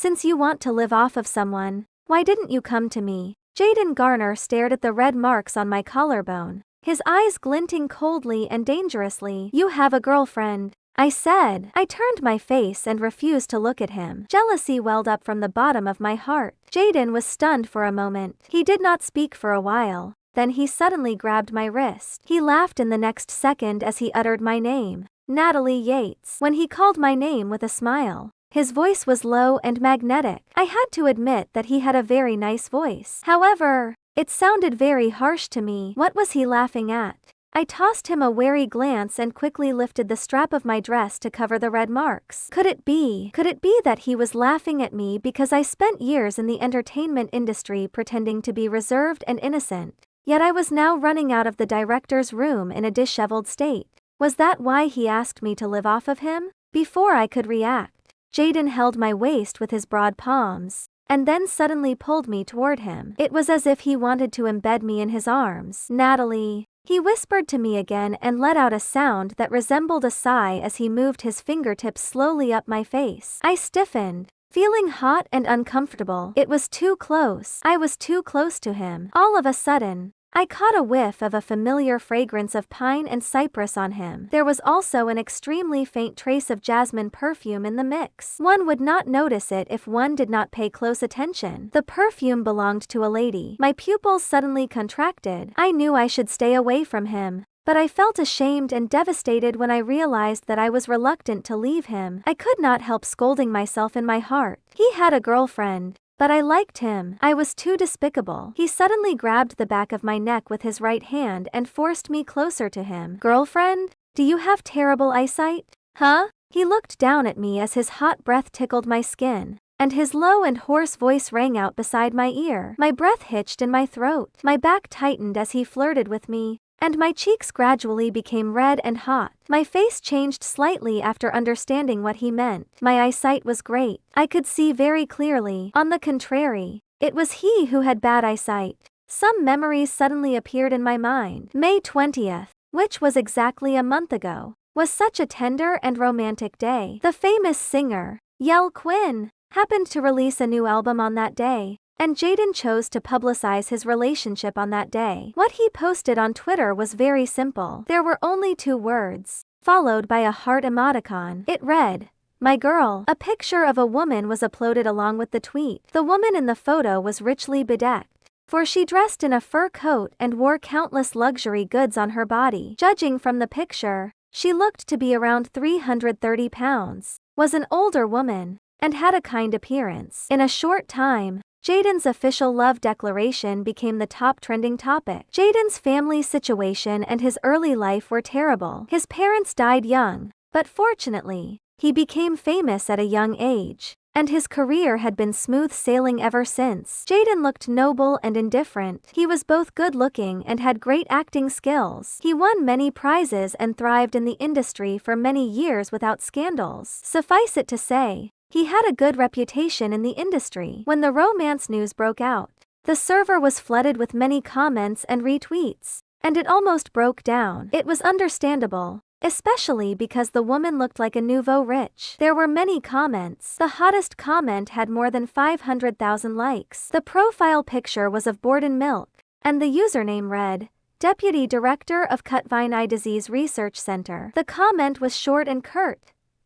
Since you want to live off of someone, why didn't you come to me? Jaden Garner stared at the red marks on my collarbone, his eyes glinting coldly and dangerously. You have a girlfriend, I said. I turned my face and refused to look at him. Jealousy welled up from the bottom of my heart. Jaden was stunned for a moment. He did not speak for a while. Then he suddenly grabbed my wrist. He laughed in the next second as he uttered my name, Natalie Yates. When he called my name with a smile, his voice was low and magnetic. I had to admit that he had a very nice voice. However, it sounded very harsh to me. What was he laughing at? I tossed him a wary glance and quickly lifted the strap of my dress to cover the red marks. Could it be that he was laughing at me because I spent years in the entertainment industry pretending to be reserved and innocent? Yet I was now running out of the director's room in a disheveled state. Was that why he asked me to live off of him? Before I could react, Jaden held my waist with his broad palms, and then suddenly pulled me toward him. It was as if he wanted to embed me in his arms. Natalie, he whispered to me again and let out a sound that resembled a sigh as he moved his fingertips slowly up my face. I stiffened, feeling hot and uncomfortable. It was too close. I was too close to him. All of a sudden, I caught a whiff of a familiar fragrance of pine and cypress on him. There was also an extremely faint trace of jasmine perfume in the mix. One would not notice it if one did not pay close attention. The perfume belonged to a lady. My pupils suddenly contracted. I knew I should stay away from him, but I felt ashamed and devastated when I realized that I was reluctant to leave him. I could not help scolding myself in my heart. He had a girlfriend, but I liked him. I was too despicable. He suddenly grabbed the back of my neck with his right hand and forced me closer to him. Girlfriend? Do you have terrible eyesight? Huh? He looked down at me as his hot breath tickled my skin, and his low and hoarse voice rang out beside my ear. My breath hitched in my throat. My back tightened as he flirted with me, and my cheeks gradually became red and hot. My face changed slightly after understanding what he meant. My eyesight was great. I could see very clearly. On the contrary, it was he who had bad eyesight. Some memories suddenly appeared in my mind. May 20th, which was exactly a month ago, was such a tender and romantic day. The famous singer, Yell Quinn, happened to release a new album on that day, and Jaden chose to publicize his relationship on that day. What he posted on Twitter was very simple. There were only 2 words, followed by a heart emoticon. It read, "My girl." A picture of a woman was uploaded along with the tweet. The woman in the photo was richly bedecked, for she dressed in a fur coat and wore countless luxury goods on her body. Judging from the picture, she looked to be around 330 pounds, was an older woman, and had a kind appearance. In a short time, Jaden's official love declaration became the top trending topic. Jaden's family situation and his early life were terrible. His parents died young, but fortunately, he became famous at a young age, and his career had been smooth sailing ever since. Jaden looked noble and indifferent. He was both good-looking and had great acting skills. He won many prizes and thrived in the industry for many years without scandals. Suffice it to say, he had a good reputation in the industry. When the romance news broke out, the server was flooded with many comments and retweets, and it almost broke down. It was understandable, especially because the woman looked like a nouveau rich. There were many comments. The hottest comment had more than 500,000 likes. The profile picture was of Borden Milk, and the username read, "Deputy Director of Cutvine Eye Disease Research Center." The comment was short and curt.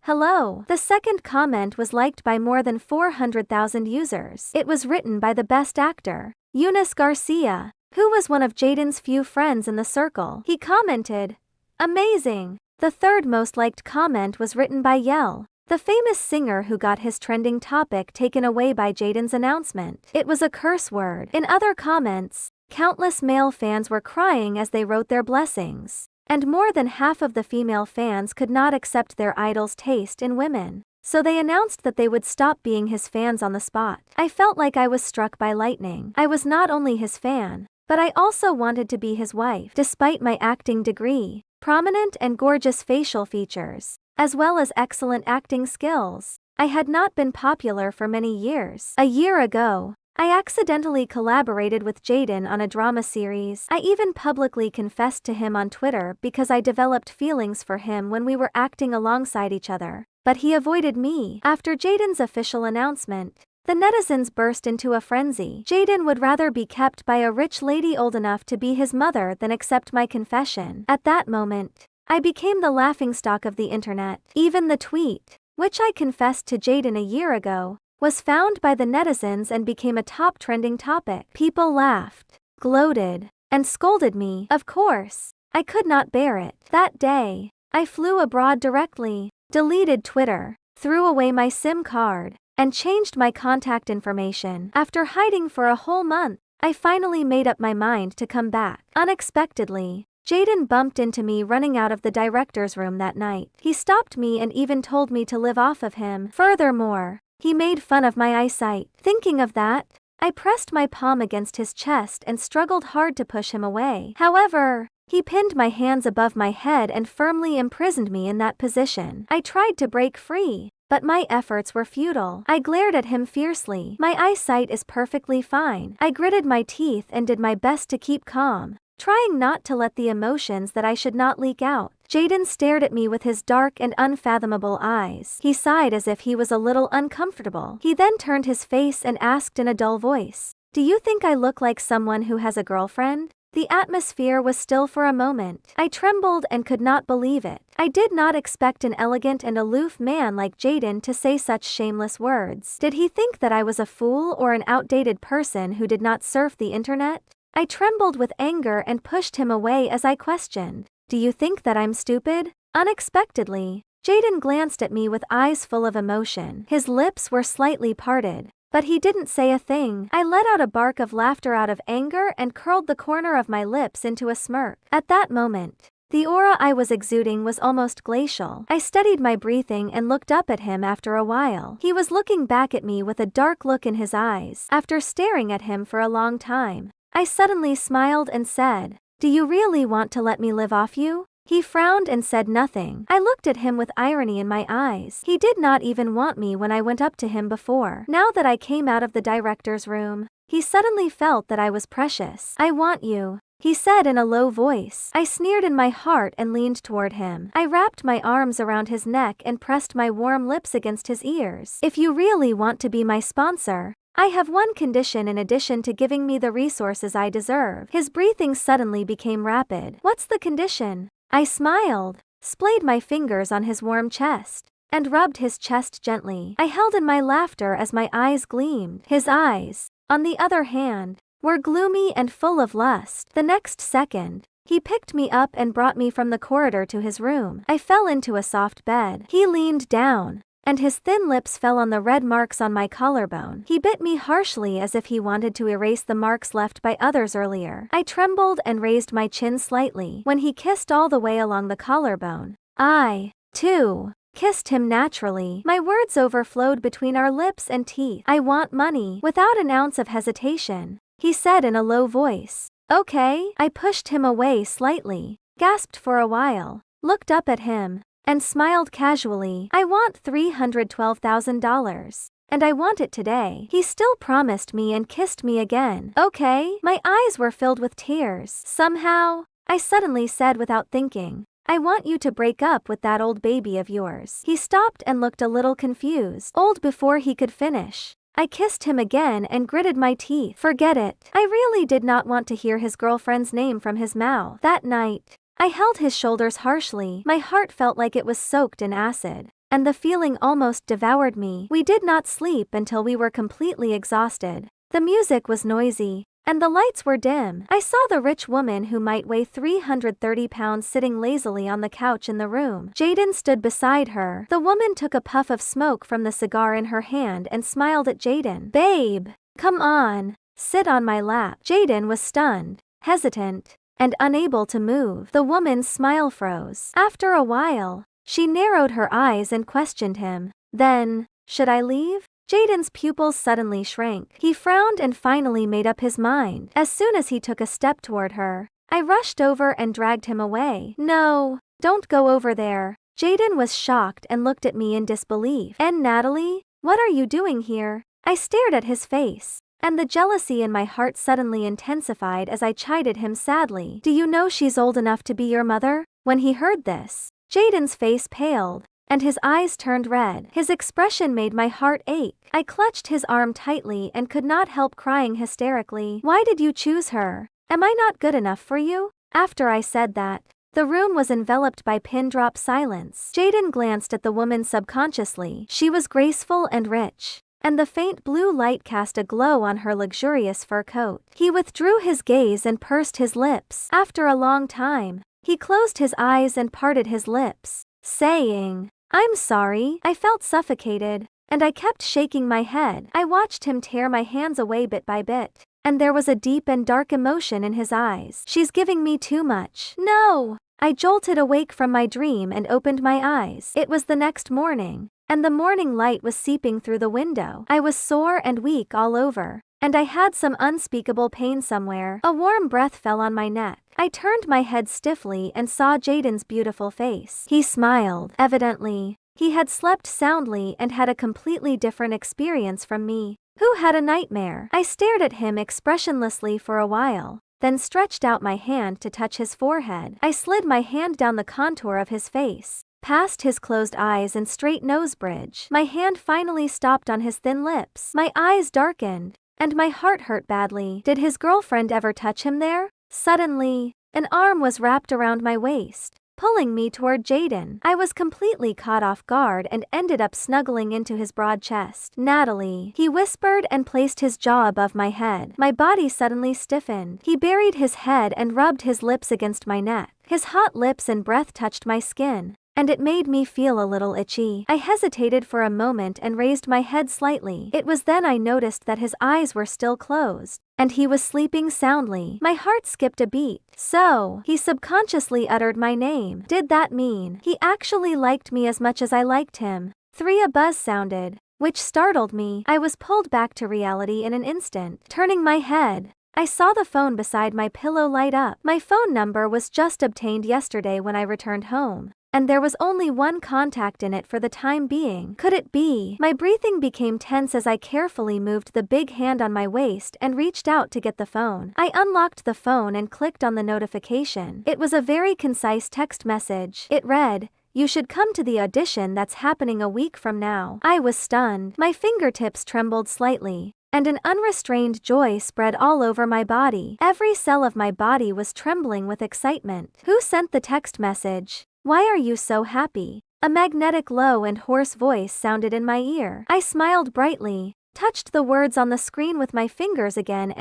"Hello." The second comment was liked by more than 400,000 users. It was written by the best actor, Eunice Garcia, who was one of Jaden's few friends in the circle. He commented, "Amazing." The third most liked comment was written by Yell, the famous singer who got his trending topic taken away by Jaden's announcement. It was a curse word. In other comments, countless male fans were crying as they wrote their blessings, and more than half of the female fans could not accept their idol's taste in women, so they announced that they would stop being his fans on the spot. I felt like I was struck by lightning. I was not only his fan, but I also wanted to be his wife. Despite my acting degree, prominent and gorgeous facial features, as well as excellent acting skills, I had not been popular for many years. A year ago, I accidentally collaborated with Jaden on a drama series. I even publicly confessed to him on Twitter because I developed feelings for him when we were acting alongside each other, but he avoided me. After Jaden's official announcement, The netizens burst into a frenzy. Jaden would rather be kept by a rich lady old enough to be his mother than accept my confession. At that moment, I became the laughingstock of the internet. Even the tweet, which I confessed to Jaden a year ago, was found by the netizens and became a top trending topic. People laughed, gloated, and scolded me. Of course, I could not bear it. That day, I flew abroad directly, deleted Twitter, threw away my SIM card, and changed my contact information. After hiding for a whole month, I finally made up my mind to come back. Unexpectedly, Jaden bumped into me running out of the director's room that night. He stopped me and even told me to live off of him. Furthermore, he made fun of my eyesight. Thinking of that, I pressed my palm against his chest and struggled hard to push him away. However, he pinned my hands above my head and firmly imprisoned me in that position. I tried to break free, but my efforts were futile. I glared at him fiercely. My eyesight is perfectly fine. I gritted my teeth and did my best to keep calm, trying not to let the emotions that I should not leak out. Jaden stared at me with his dark and unfathomable eyes. He sighed as if he was a little uncomfortable. He then turned his face and asked in a dull voice, "Do you think I look like someone who has a girlfriend?" The atmosphere was still for a moment. I trembled and could not believe it. I did not expect an elegant and aloof man like Jaden to say such shameless words. Did he think that I was a fool or an outdated person who did not surf the internet? I trembled with anger and pushed him away as I questioned, "Do you think that I'm stupid?" Unexpectedly, Jaden glanced at me with eyes full of emotion. His lips were slightly parted, but he didn't say a thing. I let out a bark of laughter out of anger and curled the corner of my lips into a smirk. At that moment, the aura I was exuding was almost glacial. I steadied my breathing and looked up at him after a while. He was looking back at me with a dark look in his eyes. After staring at him for a long time, I suddenly smiled and said, "Do you really want to let me live off you?" He frowned and said nothing. I looked at him with irony in my eyes. He did not even want me when I went up to him before. Now that I came out of the director's room, he suddenly felt that I was precious. "I want you," he said in a low voice. I sneered in my heart and leaned toward him. I wrapped my arms around his neck and pressed my warm lips against his ears. "If you really want to be my sponsor, I have one condition in addition to giving me the resources I deserve." His breathing suddenly became rapid. "What's the condition?" I smiled, splayed my fingers on his warm chest, and rubbed his chest gently. I held in my laughter as my eyes gleamed. His eyes, on the other hand, were gloomy and full of lust. The next second, he picked me up and brought me from the corridor to his room. I fell into a soft bed. He leaned down, and his thin lips fell on the red marks on my collarbone. He bit me harshly as if he wanted to erase the marks left by others earlier. I trembled and raised my chin slightly. When he kissed all the way along the collarbone, I, too, kissed him naturally. My words overflowed between our lips and teeth. "I want money." Without an ounce of hesitation, he said in a low voice. "Okay." I pushed him away slightly, gasped for a while, looked up at him, and smiled casually. "I want $312,000, and I want it today." He still promised me and kissed me again. "Okay." My eyes were filled with tears. "Somehow," I suddenly said without thinking, "I want you to break up with that old baby of yours." He stopped and looked a little confused. Old before he could finish, I kissed him again and gritted my teeth. Forget it. I really did not want to hear his girlfriend's name from his mouth. That night, I held his shoulders harshly. My heart felt like it was soaked in acid, and the feeling almost devoured me. We did not sleep until we were completely exhausted. The music was noisy, and the lights were dim. I saw the rich woman who might weigh 330 pounds sitting lazily on the couch in the room. Jaden stood beside her. The woman took a puff of smoke from the cigar in her hand and smiled at Jaden. "Babe, come on, sit on my lap." Jaden was stunned, hesitant, and unable to move. The woman's smile froze. After a while, she narrowed her eyes and questioned him. "Then, should I leave?" Jaden's pupils suddenly shrank. He frowned and finally made up his mind. As soon as he took a step toward her, I rushed over and dragged him away. "No, don't go over there." Jaden was shocked and looked at me in disbelief. "And Natalie, what are you doing here?" I stared at his face, and the jealousy in my heart suddenly intensified as I chided him sadly. "Do you know she's old enough to be your mother?" When he heard this, Jaden's face paled, and his eyes turned red. His expression made my heart ache. I clutched his arm tightly and could not help crying hysterically. "Why did you choose her? Am I not good enough for you?" After I said that, the room was enveloped by pin-drop silence. Jaden glanced at the woman subconsciously. She was graceful and rich, and the faint blue light cast a glow on her luxurious fur coat. He withdrew his gaze and pursed his lips. After a long time, he closed his eyes and parted his lips, saying, "I'm sorry." I felt suffocated, and I kept shaking my head. I watched him tear my hands away bit by bit, and there was a deep and dark emotion in his eyes. "She's giving me too much." "No!" I jolted awake from my dream and opened my eyes. It was the next morning, and the morning light was seeping through the window. I was sore and weak all over, and I had some unspeakable pain somewhere. A warm breath fell on my neck. I turned my head stiffly and saw Jaden's beautiful face. He smiled. Evidently, he had slept soundly and had a completely different experience from me, who had a nightmare. I stared at him expressionlessly for a while, then stretched out my hand to touch his forehead. I slid my hand down the contour of his face, past his closed eyes and straight nose bridge. My hand finally stopped on his thin lips. My eyes darkened, and my heart hurt badly. Did his girlfriend ever touch him there? Suddenly, an arm was wrapped around my waist, pulling me toward Jaden. I was completely caught off guard and ended up snuggling into his broad chest. "Natalie," he whispered and placed his jaw above my head. My body suddenly stiffened. He buried his head and rubbed his lips against my neck. His hot lips and breath touched my skin, and it made me feel a little itchy. I hesitated for a moment and raised my head slightly. It was then I noticed that his eyes were still closed, and he was sleeping soundly. My heart skipped a beat. "So," he subconsciously uttered my name. Did that mean he actually liked me as much as I liked him? A buzz sounded, which startled me. I was pulled back to reality in an instant. Turning my head, I saw the phone beside my pillow light up. My phone number was just obtained yesterday when I returned home, and there was only one contact in it for the time being. Could it be? My breathing became tense as I carefully moved the big hand on my waist and reached out to get the phone. I unlocked the phone and clicked on the notification. It was a very concise text message. It read, "You should come to the audition that's happening a week from now." I was stunned. My fingertips trembled slightly, and an unrestrained joy spread all over my body. Every cell of my body was trembling with excitement. Who sent the text message? Why are you so happy? A magnetic low and hoarse voice sounded in my ear. I smiled brightly, touched the words on the screen with my fingers again,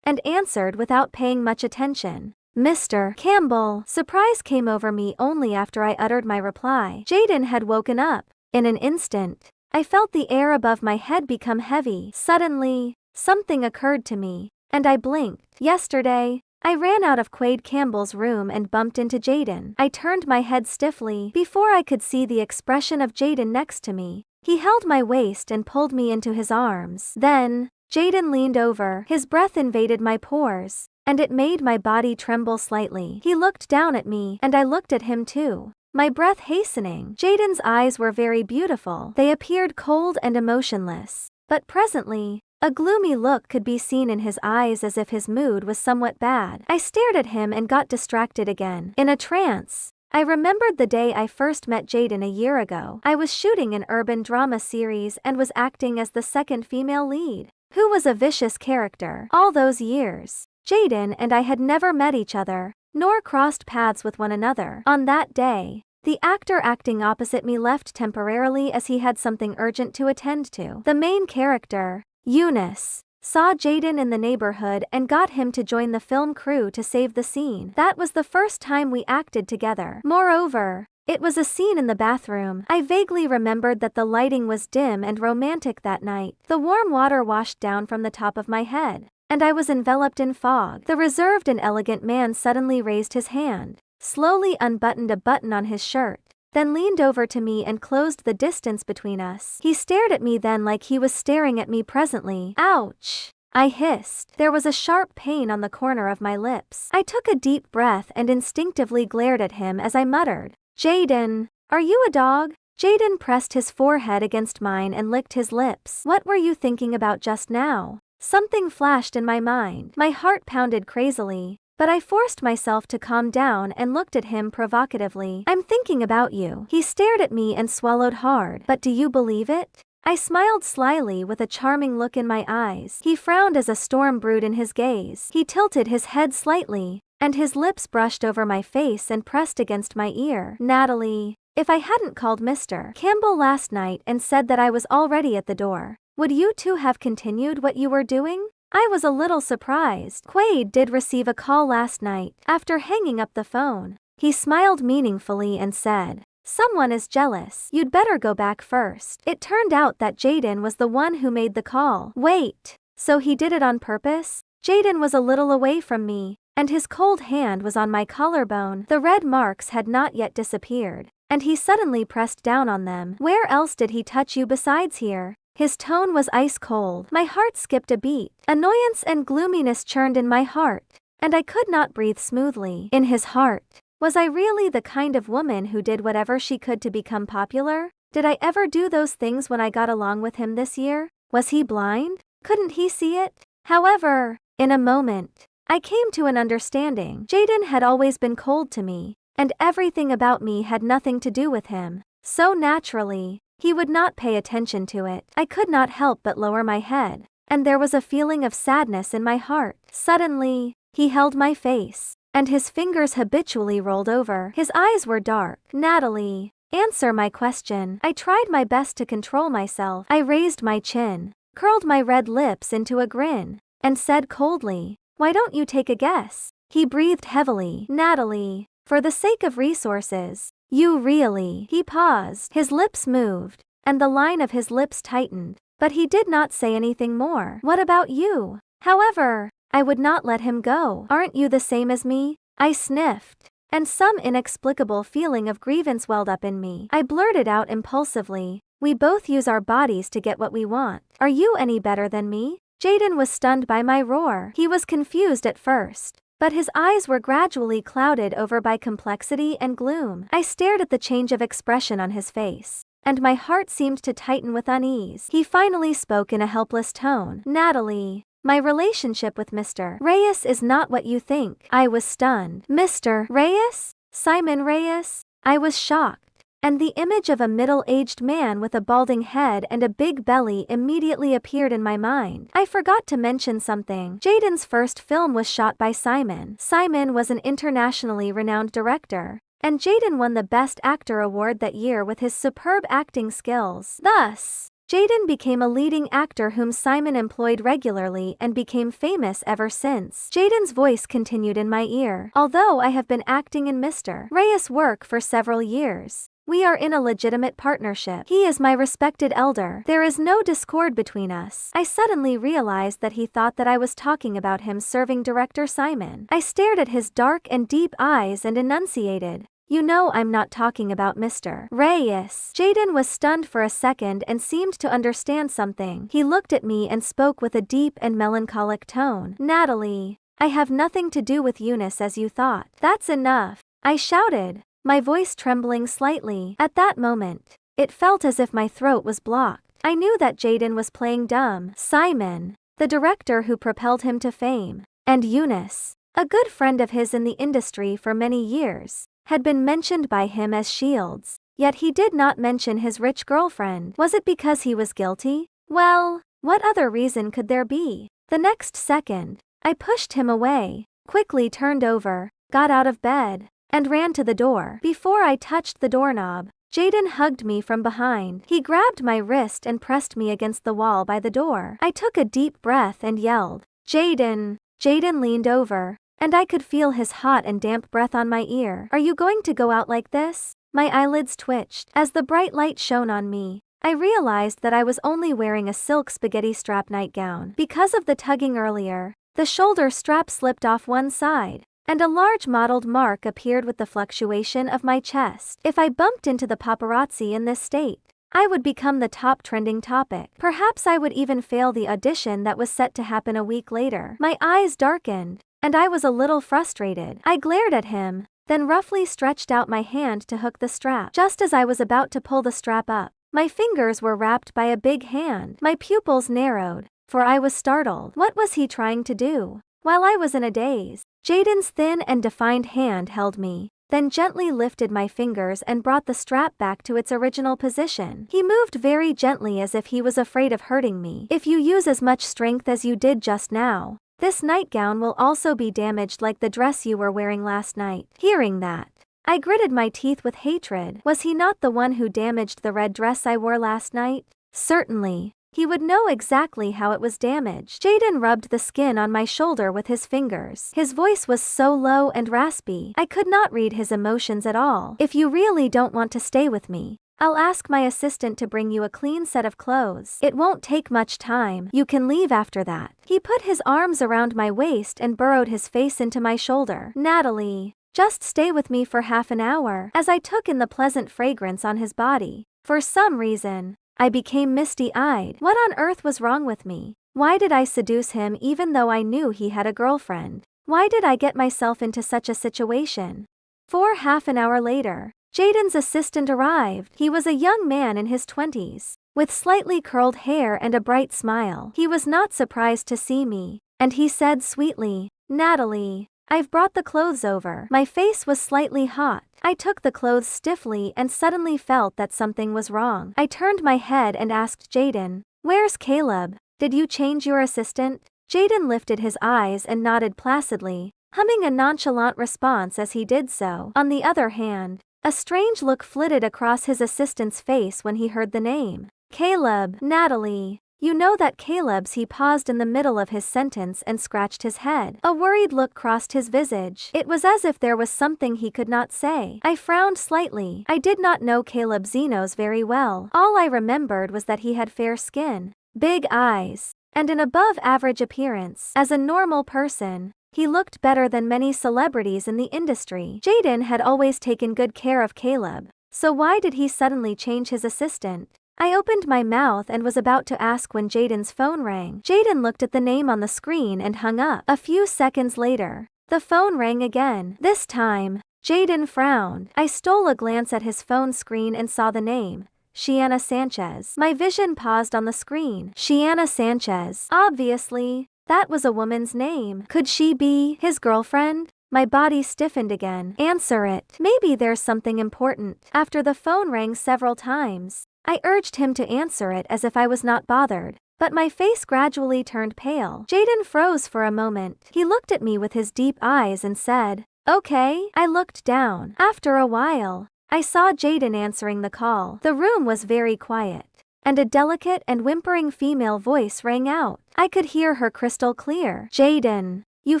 and answered without paying much attention. "Mr. Campbell." Surprise came over me only after I uttered my reply. Jaden had woken up. In an instant, I felt the air above my head become heavy. Suddenly, something occurred to me, and I blinked. Yesterday, I ran out of Quade Campbell's room and bumped into Jaden. I turned my head stiffly. Before I could see the expression of Jaden next to me, he held my waist and pulled me into his arms. Then, Jaden leaned over. His breath invaded my pores, and it made my body tremble slightly. He looked down at me, and I looked at him too, my breath hastening. Jaden's eyes were very beautiful. They appeared cold and emotionless, but presently, a gloomy look could be seen in his eyes, as if his mood was somewhat bad. I stared at him and got distracted again. In a trance, I remembered the day I first met Jaden a year ago. I was shooting an urban drama series and was acting as the second female lead, who was a vicious character. All those years, Jaden and I had never met each other, nor crossed paths with one another. On that day, the actor acting opposite me left temporarily as he had something urgent to attend to. The main character, Eunice, saw Jaden in the neighborhood and got him to join the film crew to save the scene. That was the first time we acted together. Moreover, it was a scene in the bathroom. I vaguely remembered that the lighting was dim and romantic that night. The warm water washed down from the top of my head, and I was enveloped in fog. The reserved and elegant man suddenly raised his hand, slowly unbuttoned a button on his shirt, then leaned over to me and closed the distance between us. He stared at me then like he was staring at me presently. "Ouch!" I hissed. There was a sharp pain on the corner of my lips. I took a deep breath and instinctively glared at him as I muttered, "Jaden, are you a dog?" Jaden pressed his forehead against mine and licked his lips. "What were you thinking about just now?" Something flashed in my mind. My heart pounded crazily. But I forced myself to calm down and looked at him provocatively. "I'm thinking about you." He stared at me and swallowed hard. "But do you believe it?" I smiled slyly with a charming look in my eyes. He frowned as a storm brewed in his gaze. He tilted his head slightly, and his lips brushed over my face and pressed against my ear. "Natalie, if I hadn't called Mr. Campbell last night and said that I was already at the door, would you two have continued what you were doing?" I was a little surprised. "Quaid did receive a call last night." After hanging up the phone, he smiled meaningfully and said, "Someone is jealous. You'd better go back first." It turned out that Jaden was the one who made the call. Wait, so he did it on purpose? Jaden was a little away from me, and his cold hand was on my collarbone. The red marks had not yet disappeared, and he suddenly pressed down on them. "Where else did he touch you besides here?" His tone was ice cold. My heart skipped a beat. Annoyance and gloominess churned in my heart, and I could not breathe smoothly. In his heart, was I really the kind of woman who did whatever she could to become popular? Did I ever do those things when I got along with him this year? Was he blind? Couldn't he see it? However, in a moment, I came to an understanding. Jaden had always been cold to me, and everything about me had nothing to do with him. So naturally, he would not pay attention to it. I could not help but lower my head, and there was a feeling of sadness in my heart. Suddenly, he held my face, and his fingers habitually rolled over. His eyes were dark. "Natalie, answer my question." I tried my best to control myself. I raised my chin, curled my red lips into a grin, and said coldly, "Why don't you take a guess?" He breathed heavily. "Natalie, for the sake of resources, you really..." He paused. His lips moved, and the line of his lips tightened, but he did not say anything more. "What about you?" However, I would not let him go. "Aren't you the same as me?" I sniffed, and some inexplicable feeling of grievance welled up in me. I blurted out impulsively, "We both use our bodies to get what we want. Are you any better than me?" Jaden was stunned by my roar. He was confused at first, but his eyes were gradually clouded over by complexity and gloom. I stared at the change of expression on his face, and my heart seemed to tighten with unease. He finally spoke in a helpless tone. "Natalie, my relationship with Mr. Reyes is not what you think." I was stunned. "Mr. Reyes? Simon Reyes?" I was shocked, and the image of a middle-aged man with a balding head and a big belly immediately appeared in my mind. I forgot to mention something. Jaden's first film was shot by Simon. Simon was an internationally renowned director, and Jaden won the Best Actor award that year with his superb acting skills. Thus, Jaden became a leading actor whom Simon employed regularly and became famous ever since. Jaden's voice continued in my ear. "Although I have been acting in Mr. Reyes' work for several years, we are in a legitimate partnership. He is my respected elder. There is no discord between us." I suddenly realized that he thought that I was talking about him serving director Simon. I stared at his dark and deep eyes and enunciated, "You know I'm not talking about Mr. Reyes." Jaden was stunned for a second and seemed to understand something. He looked at me and spoke with a deep and melancholic tone. "Natalie, I have nothing to do with Eunice as you thought." "That's enough," I shouted, my voice trembling slightly. At that moment, it felt as if my throat was blocked. I knew that Jaden was playing dumb. Simon, the director who propelled him to fame, and Eunice, a good friend of his in the industry for many years, had been mentioned by him as shields, yet he did not mention his rich girlfriend. Was it because he was guilty? Well, what other reason could there be? The next second, I pushed him away, quickly turned over, got out of bed, and ran to the door. Before I touched the doorknob, Jaden hugged me from behind. He grabbed my wrist and pressed me against the wall by the door. I took a deep breath and yelled, "Jaden!" Jaden leaned over, and I could feel his hot and damp breath on my ear. "Are you going to go out like this?" My eyelids twitched. As the bright light shone on me, I realized that I was only wearing a silk spaghetti strap nightgown. Because of the tugging earlier, the shoulder strap slipped off one side, and a large mottled mark appeared with the fluctuation of my chest. If I bumped into the paparazzi in this state, I would become the top trending topic. Perhaps I would even fail the audition that was set to happen a week later. My eyes darkened, and I was a little frustrated. I glared at him, then roughly stretched out my hand to hook the strap. Just as I was about to pull the strap up, my fingers were wrapped by a big hand. My pupils narrowed, for I was startled. What was he trying to do? While I was in a daze, Jaden's thin and defined hand held me, then gently lifted my fingers and brought the strap back to its original position. He moved very gently as if he was afraid of hurting me. If you use as much strength as you did just now, this nightgown will also be damaged like the dress you were wearing last night. Hearing that, I gritted my teeth with hatred. Was he not the one who damaged the red dress I wore last night? Certainly. He would know exactly how it was damaged. Jaden rubbed the skin on my shoulder with his fingers. His voice was so low and raspy, I could not read his emotions at all. If you really don't want to stay with me, I'll ask my assistant to bring you a clean set of clothes. It won't take much time. You can leave after that. He put his arms around my waist and burrowed his face into my shoulder. Natalie, just stay with me for half an hour. As I took in the pleasant fragrance on his body, for some reason, I became misty-eyed. What on earth was wrong with me? Why did I seduce him even though I knew he had a girlfriend? Why did I get myself into such a situation? Half an hour later, Jaden's assistant arrived. He was a young man in his 20s, with slightly curled hair and a bright smile. He was not surprised to see me, and he said sweetly, "Natalie, I've brought the clothes over." My face was slightly hot. I took the clothes stiffly and suddenly felt that something was wrong. I turned my head and asked Jaden, "Where's Caleb? Did you change your assistant?" Jaden lifted his eyes and nodded placidly, humming a nonchalant response as he did so. On the other hand, a strange look flitted across his assistant's face when he heard the name. "Caleb, Natalie. You know that Caleb's." He paused in the middle of his sentence and scratched his head. A worried look crossed his visage. It was as if there was something he could not say. I frowned slightly. I did not know Caleb Zenos very well. All I remembered was that he had fair skin, big eyes, and an above-average appearance. As a normal person, he looked better than many celebrities in the industry. Jaden had always taken good care of Caleb, so why did he suddenly change his assistant? I opened my mouth and was about to ask when Jaden's phone rang. Jaden looked at the name on the screen and hung up. A few seconds later, the phone rang again. This time, Jaden frowned. I stole a glance at his phone screen and saw the name, Shiana Sanchez. My vision paused on the screen. Shiana Sanchez. Obviously, that was a woman's name. Could she be his girlfriend? My body stiffened again. Answer it. Maybe there's something important. After the phone rang several times, I urged him to answer it as if I was not bothered, but my face gradually turned pale. Jaden froze for a moment. He looked at me with his deep eyes and said, "Okay." I looked down. After a while, I saw Jaden answering the call. The room was very quiet, and a delicate and whimpering female voice rang out. I could hear her crystal clear. "Jaden, you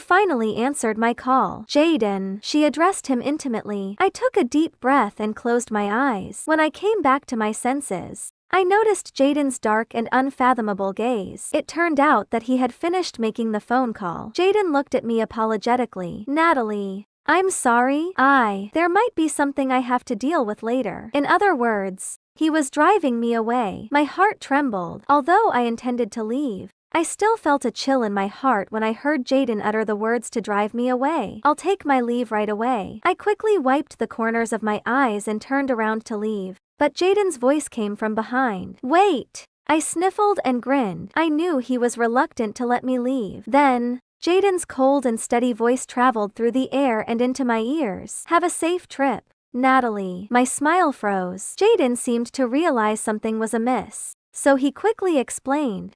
finally answered my call." "Jaden," she addressed him intimately. I took a deep breath and closed my eyes. When I came back to my senses, I noticed Jaden's dark and unfathomable gaze. It turned out that he had finished making the phone call. Jaden looked at me apologetically. "Natalie, I'm sorry. There might be something I have to deal with later." In other words, he was driving me away. My heart trembled. Although I intended to leave, I still felt a chill in my heart when I heard Jaden utter the words to drive me away. "I'll take my leave right away." I quickly wiped the corners of my eyes and turned around to leave, but Jaden's voice came from behind. "Wait!" I sniffled and grinned. I knew he was reluctant to let me leave. Then, Jaden's cold and steady voice traveled through the air and into my ears. "Have a safe trip, Natalie." My smile froze. Jaden seemed to realize something was amiss, so he quickly explained,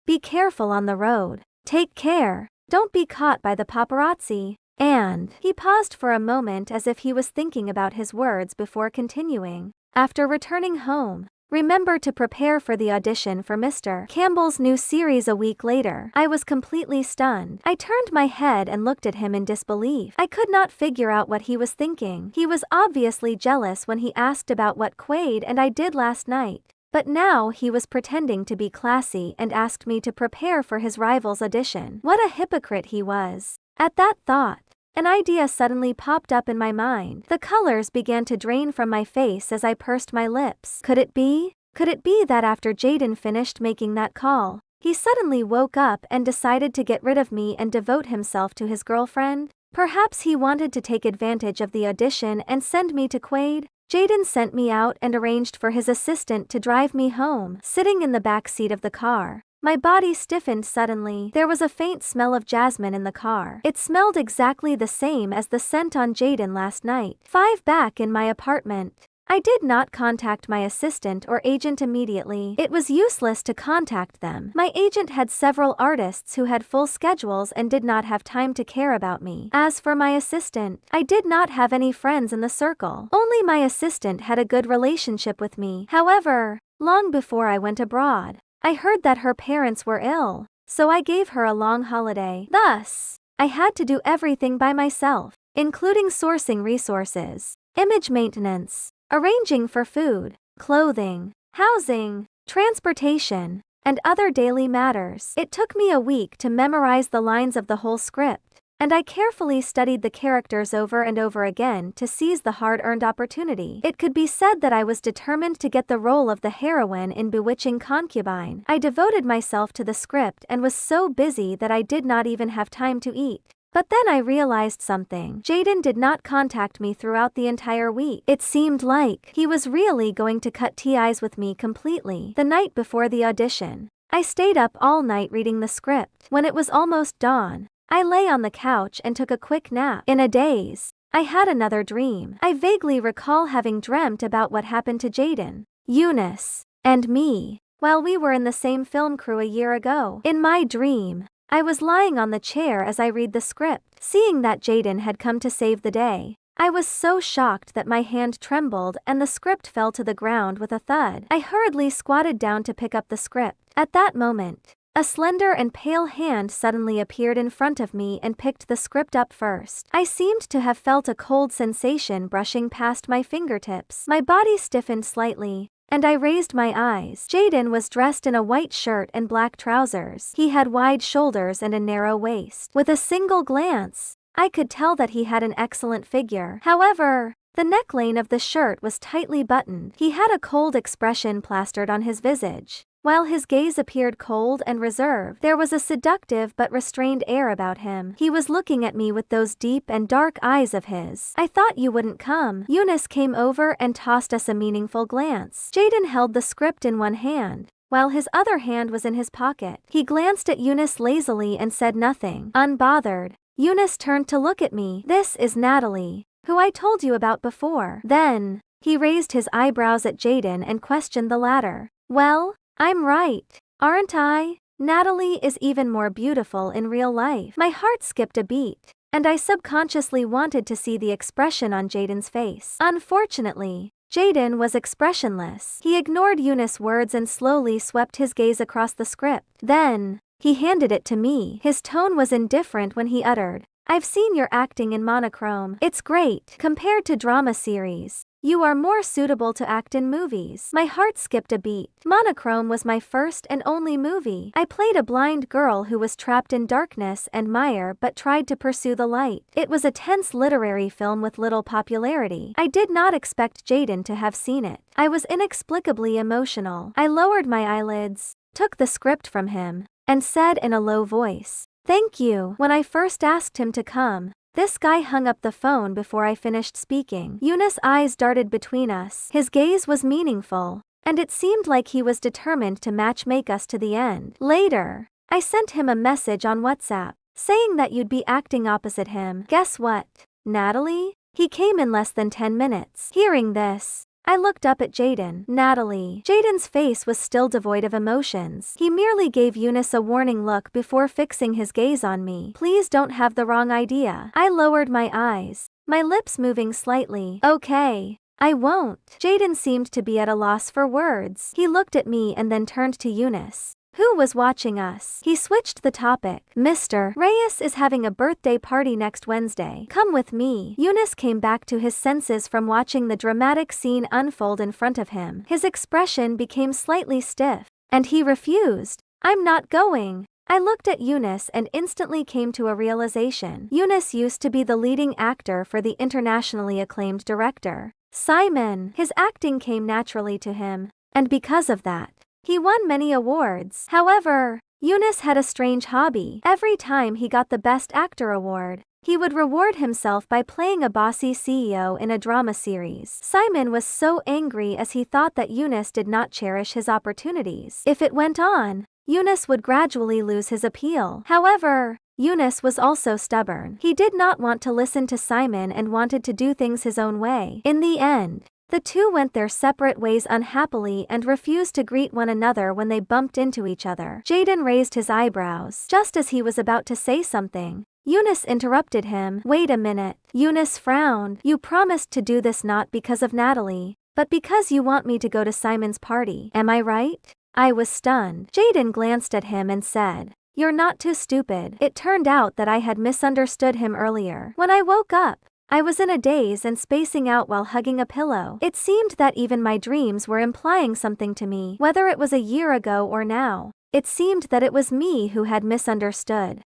be careful on the road. Take care, don't be caught by the paparazzi." And he paused for a moment as if he was thinking about his words before continuing. "After returning home, remember to prepare for the audition for Mr. Campbell's new series a week later." I was completely stunned. I turned my head and looked at him in disbelief. I could not figure out what he was thinking. He was obviously jealous when he asked about what Quaid and I did last night. But now he was pretending to be classy and asked me to prepare for his rival's audition. What a hypocrite he was. At that thought, an idea suddenly popped up in my mind. The colors began to drain from my face as I pursed my lips. Could it be that after Jaden finished making that call, he suddenly woke up and decided to get rid of me and devote himself to his girlfriend? Perhaps he wanted to take advantage of the audition and send me to Quaid? Jaden sent me out and arranged for his assistant to drive me home. Sitting in the back seat of the car, My body stiffened suddenly. There was a faint smell of jasmine in the car. It smelled exactly the same as the scent on Jaden last night. 5 back in my apartment. I did not contact my assistant or agent immediately. It was useless to contact them. My agent had several artists who had full schedules and did not have time to care about me. As for my assistant, I did not have any friends in the circle. Only my assistant had a good relationship with me. However, long before I went abroad, I heard that her parents were ill, so I gave her a long holiday. Thus, I had to do everything by myself, including sourcing resources, image maintenance, arranging for food, clothing, housing, transportation, and other daily matters. It took me a week to memorize the lines of the whole script, and I carefully studied the characters over and over again to seize the hard-earned opportunity. It could be said that I was determined to get the role of the heroine in Bewitching Concubine. I devoted myself to the script and was so busy that I did not even have time to eat. But then I realized something. Jaden did not contact me throughout the entire week. It seemed like he was really going to cut ties with me completely. The night before the audition, I stayed up all night reading the script. When it was almost dawn, I lay on the couch and took a quick nap. In a daze, I had another dream. I vaguely recall having dreamt about what happened to Jaden, Eunice, and me while we were in the same film crew a year ago. In my dream, I was lying on the chair as I read the script. Seeing that Jaden had come to save the day, I was so shocked that my hand trembled and the script fell to the ground with a thud. I hurriedly squatted down to pick up the script. At that moment, a slender and pale hand suddenly appeared in front of me and picked the script up first. I seemed to have felt a cold sensation brushing past my fingertips. My body stiffened slightly, and I raised my eyes. Jaden was dressed in a white shirt and black trousers. He had wide shoulders and a narrow waist. With a single glance, I could tell that he had an excellent figure. However, the neckline of the shirt was tightly buttoned. He had a cold expression plastered on his visage. While his gaze appeared cold and reserved, there was a seductive but restrained air about him. He was looking at me with those deep and dark eyes of his. "I thought you wouldn't come." Eunice came over and tossed us a meaningful glance. Jaden held the script in one hand, while his other hand was in his pocket. He glanced at Eunice lazily and said nothing. Unbothered, Eunice turned to look at me. "This is Natalie, who I told you about before." Then, he raised his eyebrows at Jaden and questioned the latter. "Well, I'm right, aren't I? Natalie is even more beautiful in real life." My heart skipped a beat, and I subconsciously wanted to see the expression on Jaden's face. Unfortunately, Jaden was expressionless. He ignored Eunice's words and slowly swept his gaze across the script. Then, he handed it to me. His tone was indifferent when he uttered, "I've seen your acting in monochrome. It's great. Compared to drama series, you are more suitable to act in movies." My heart skipped a beat. Monochrome was my first and only movie. I played a blind girl who was trapped in darkness and mire but tried to pursue the light. It was a tense literary film with little popularity. I did not expect Jaden to have seen it. I was inexplicably emotional. I lowered my eyelids, took the script from him, and said in a low voice, "Thank you." When I first asked him to come, this guy hung up the phone before I finished speaking. Eunice's eyes darted between us. His gaze was meaningful, and it seemed like he was determined to matchmake us to the end. Later, I sent him a message on WhatsApp, saying that you'd be acting opposite him. Guess what, Natalie? He came in less than 10 minutes. Hearing this, I looked up at Jaden. Natalie. Jaden's face was still devoid of emotions. He merely gave Eunice a warning look before fixing his gaze on me. "Please don't have the wrong idea." I lowered my eyes, my lips moving slightly. "Okay, I won't." Jaden seemed to be at a loss for words. He looked at me and then turned to Eunice, who was watching us. He switched the topic. "Mr. Reyes is having a birthday party next Wednesday. Come with me." Eunice came back to his senses from watching the dramatic scene unfold in front of him. His expression became slightly stiff, and he refused. "I'm not going." I looked at Eunice and instantly came to a realization. Eunice used to be the leading actor for the internationally acclaimed director, Simon. His acting came naturally to him, and because of that, he won many awards. However, Eunice had a strange hobby. Every time he got the Best Actor award, he would reward himself by playing a bossy CEO in a drama series. Simon was so angry as he thought that Eunice did not cherish his opportunities. If it went on, Yunus would gradually lose his appeal. However, Yunus was also stubborn. He did not want to listen to Simon and wanted to do things his own way. In the end, the two went their separate ways unhappily and refused to greet one another when they bumped into each other. Jaden raised his eyebrows. Just as he was about to say something, Yunus interrupted him. Wait a minute. Yunus frowned. You promised to do this not because of Natalie, but because you want me to go to Simon's party. Am I right? I was stunned. Jaden glanced at him and said, "You're not too stupid." It turned out that I had misunderstood him earlier. When I woke up, I was in a daze and spacing out while hugging a pillow. It seemed that even my dreams were implying something to me. Whether it was a year ago or now, it seemed that it was me who had misunderstood.